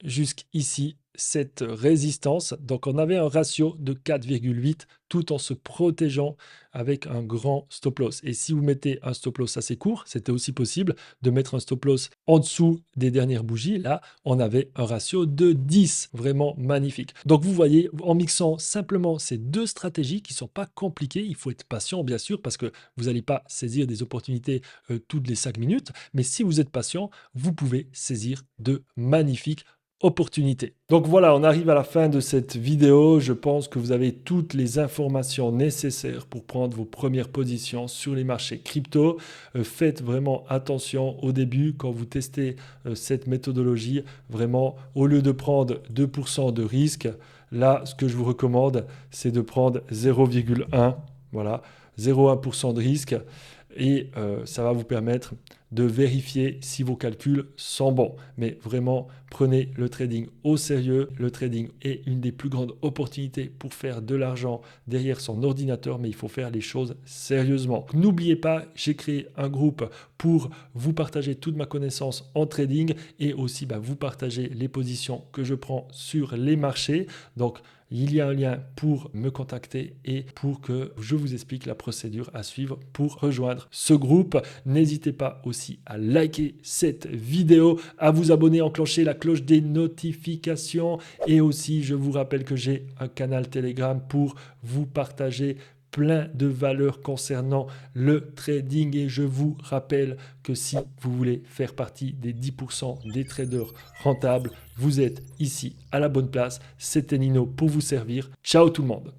jusqu'ici cette résistance. Donc on avait un ratio de 4,8 tout en se protégeant avec un grand stop loss. Et si vous mettez un stop loss assez court, c'était aussi possible de mettre un stop loss en dessous des dernières bougies. Là, on avait un ratio de 10, vraiment magnifique. Donc vous voyez, en mixant simplement ces deux stratégies qui ne sont pas compliquées, il faut être patient bien sûr parce que vous n'allez pas saisir des opportunités toutes les 5 minutes, mais si vous êtes patient, vous pouvez saisir de magnifiques opportunité. Donc voilà, on arrive à la fin de cette vidéo. Je pense que vous avez toutes les informations nécessaires pour prendre vos premières positions sur les marchés crypto. Faites vraiment attention au début quand vous testez cette méthodologie. Vraiment, au lieu de prendre 2% de risque, là, ce que je vous recommande, c'est de prendre 0,1. Voilà, 0,1% de risque. Et ça va vous permettre de vérifier si vos calculs sont bons. Mais vraiment, prenez le trading au sérieux. Le trading est une des plus grandes opportunités pour faire de l'argent derrière son ordinateur, mais il faut faire les choses sérieusement. N'oubliez pas, j'ai créé un groupe pour vous partager toute ma connaissance en trading et aussi vous partager les positions que je prends sur les marchés. Donc, il y a un lien pour me contacter et pour que je vous explique la procédure à suivre pour rejoindre ce groupe. N'hésitez pas aussi à liker cette vidéo, à vous abonner, enclencher la cloche des notifications et aussi je vous rappelle que j'ai un canal Telegram pour vous partager plein de valeurs concernant le trading et je vous rappelle que si vous voulez faire partie des 10% des traders rentables, vous êtes ici à la bonne place. C'était Nino pour vous servir. Ciao tout le monde.